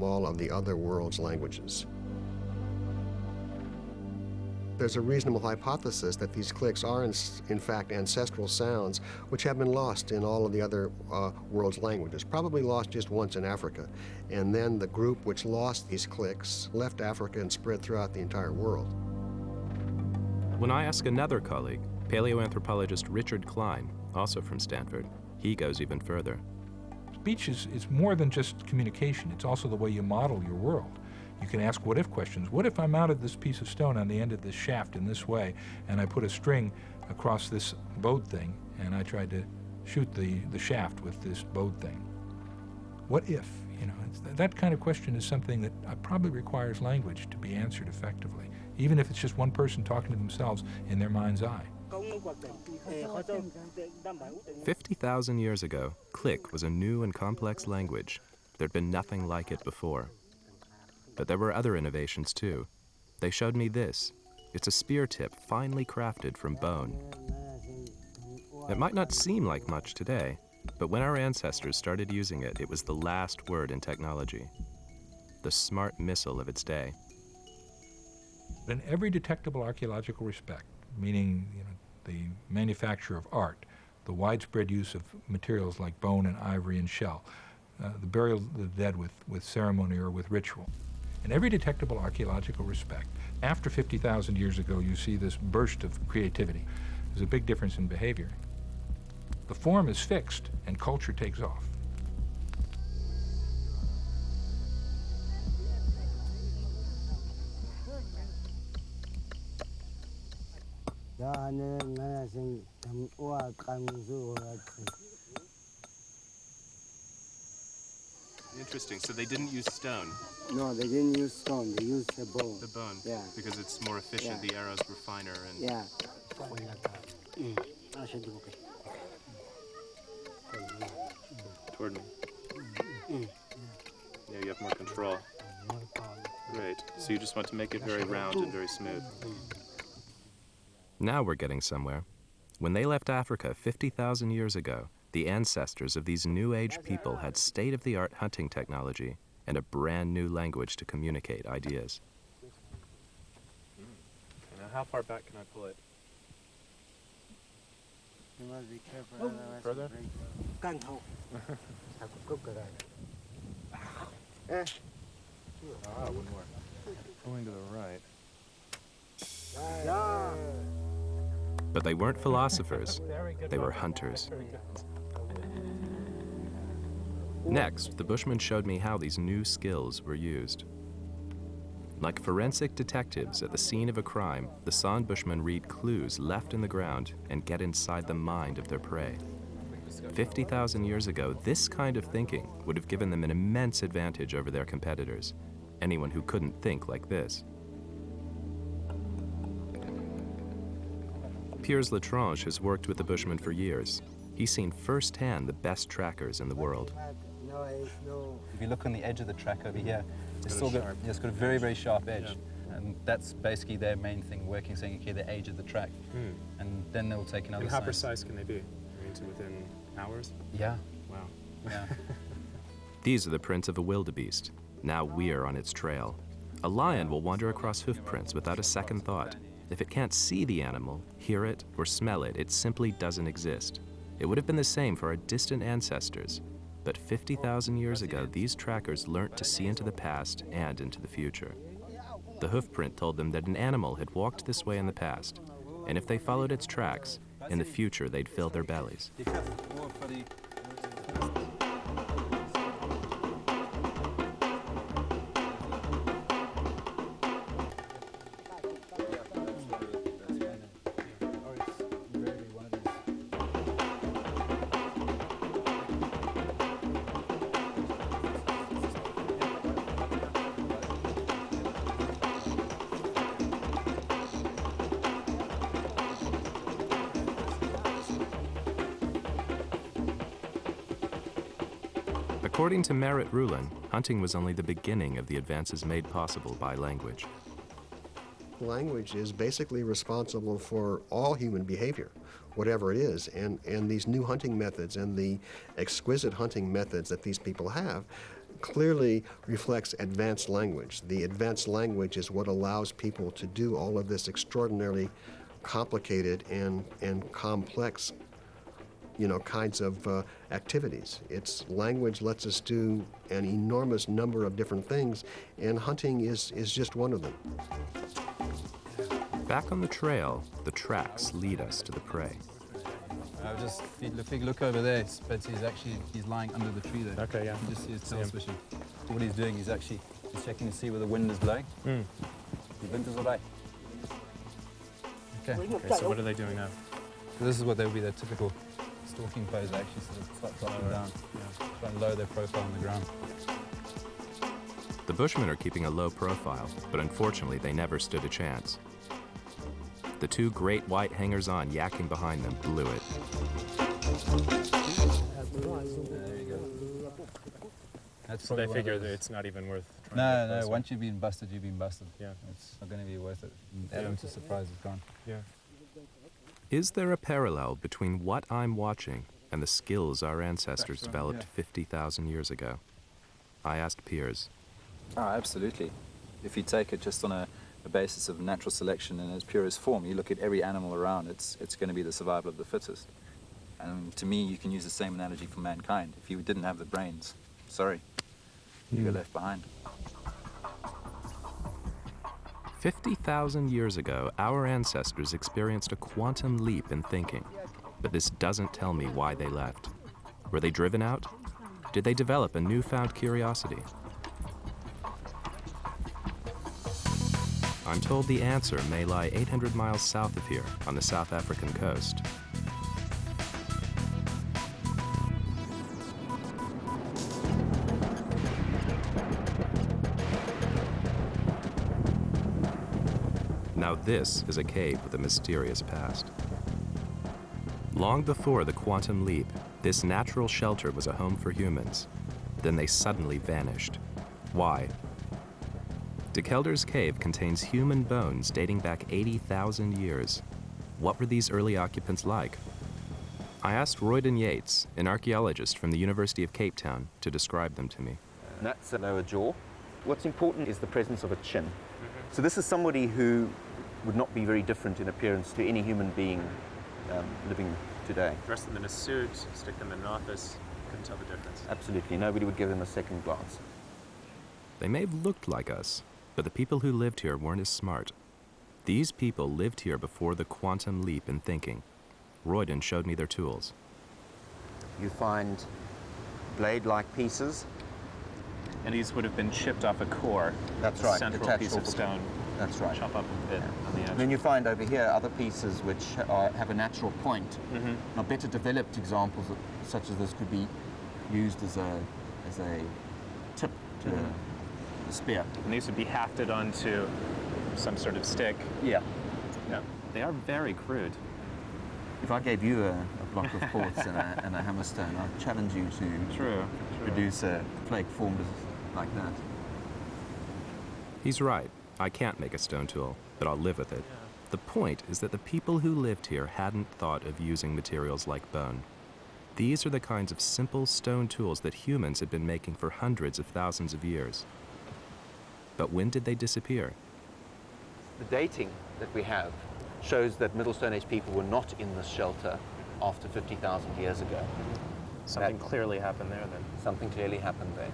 all of the other world's languages. There's a reasonable hypothesis that these clicks are in fact ancestral sounds which have been lost in all of the other world's languages, probably lost just once in Africa. And then the group which lost these clicks left Africa and spread throughout the entire world. When I ask another colleague, paleoanthropologist Richard Klein, also from Stanford, he goes even further. Speech is more than just communication. It's also the way you model your world. You can ask what-if questions. What if I mounted this piece of stone on the end of this shaft in this way, and I put a string across this bowed thing, and I tried to shoot the shaft with this bowed thing? What if? You know, that kind of question is something that probably requires language to be answered effectively, even if it's just one person talking to themselves in their mind's eye. 50,000 years ago, Click was a new and complex language. There'd been nothing like it before. But there were other innovations too. They showed me this. It's a spear tip finely crafted from bone. It might not seem like much today, but when our ancestors started using it, it was the last word in technology. The smart missile of its day. In every detectable archaeological respect, meaning the manufacture of art, the widespread use of materials like bone and ivory and shell, the burial of the dead with ceremony or with ritual. In every detectable archaeological respect, after 50,000 years ago, you see this burst of creativity. There's a big difference in behavior. The form is fixed and culture takes off. Interesting, so they didn't use stone? No, they didn't use stone, they used the bone. The bone? Yeah. Because it's more efficient, the arrows were finer and... Yeah. Toward me. Yeah, you have more control. Great. So you just want to make it very round and very smooth. Now we're getting somewhere. When they left Africa 50,000 years ago, the ancestors of these New Age people had state-of-the-art hunting technology and a brand new language to communicate ideas. Now, how far back can I pull it? You must be careful. Further? Ah, it wouldn't work. Pulling to the right. But they weren't philosophers, they were hunters. Next, the Bushmen showed me how these new skills were used. Like forensic detectives at the scene of a crime, the San Bushmen read clues left in the ground and get inside the mind of their prey. 50,000 years ago, this kind of thinking would have given them an immense advantage over their competitors, anyone who couldn't think like this. Piers Latranche has worked with the Bushmen for years. He's seen firsthand the best trackers in the world. If you look on the edge of the track over here, it's got a very, very sharp edge. Yeah. And that's basically their main thing, working, saying, okay, the age of the track. And then they'll take another And how sign. precise can they be? I mean, to within hours? Yeah. Wow. Yeah. These are the prints of a wildebeest. Now we're on its trail. A lion will wander across hoof prints without a second thought. If it can't see the animal, hear it, or smell it, it simply doesn't exist. It would have been the same for our distant ancestors. But 50,000 years ago, these trackers learnt to see into the past and into the future. The hoof print told them that an animal had walked this way in the past, and if they followed its tracks, in the future they'd fill their bellies. According to Merritt Rulin, hunting was only the beginning of the advances made possible by language. Language is basically responsible for all human behavior, whatever it is, and these new hunting methods and the exquisite hunting methods that these people have clearly reflects advanced language. The advanced language is what allows people to do all of this extraordinarily complicated and complex, kinds of activities. Its language lets us do an enormous number of different things, and hunting is just one of them. Back on the trail, the tracks lead us to the prey. If you look over there, Spetsy he's lying under the tree there. Okay, yeah. You just see his tail swishing. So what he's doing is he's checking to see where the wind is blowing. The wind is away. Okay. Okay, so what are they doing now? So this is what they would be their typical stalking pose, actually, sort of start dropping down, try and lower their profile on the ground. The Bushmen are keeping a low profile, but unfortunately they never stood a chance. The two great white hangers-on yakking behind them blew it. There you go. That's So they probably figure one of that those- it's not even worth trying to No, get close. once you've been busted, you've been busted. Yeah. It's not going to be worth it. The element of surprise is gone. Yeah. Is there a parallel between what I'm watching and the skills our ancestors developed 50,000 years ago? I asked Piers. Oh, absolutely. If you take it just on a basis of natural selection in its purest form, you look at every animal around, it's going to be the survival of the fittest. And to me, you can use the same analogy for mankind. If you didn't have the brains, sorry, you were left behind. 50,000 years ago, our ancestors experienced a quantum leap in thinking. But this doesn't tell me why they left. Were they driven out? Did they develop a newfound curiosity? I'm told the answer may lie 800 miles south of here, on the South African coast. Now this is a cave with a mysterious past. Long before the quantum leap, this natural shelter was a home for humans. Then they suddenly vanished. Why? De Kelder's cave contains human bones dating back 80,000 years. What were these early occupants like? I asked Royden Yates, an archaeologist from the University of Cape Town, to describe them to me. And that's the lower jaw. What's important is the presence of a chin. So this is somebody who would not be very different in appearance to any human being living today. Dress them in a suit, stick them in an office, couldn't tell the difference. Absolutely, nobody would give them a second glance. They may have looked like us, but the people who lived here weren't as smart. These people lived here before the quantum leap in thinking. Royden showed me their tools. You find blade-like pieces. And these would have been chipped off a core. That's a right, central detached piece of off of- stone. That's right. Chop up a bit on the edge. And then you find over here other pieces which have a natural point. Now, better developed examples such as this could be used as a tip to a spear. And these would be hafted onto some sort of stick. Yeah. Yeah. They are very crude. If I gave you a block of quartz and a hammerstone, I'd challenge you to True. produce a flake formed like that. He's right. I can't make a stone tool, but I'll live with it. The point is that the people who lived here hadn't thought of using materials like bone. These are the kinds of simple stone tools that humans had been making for hundreds of thousands of years. But when did they disappear? The dating that we have shows that Middle Stone Age people were not in this shelter after 50,000 years ago. Something clearly happened there then. Something clearly happened there.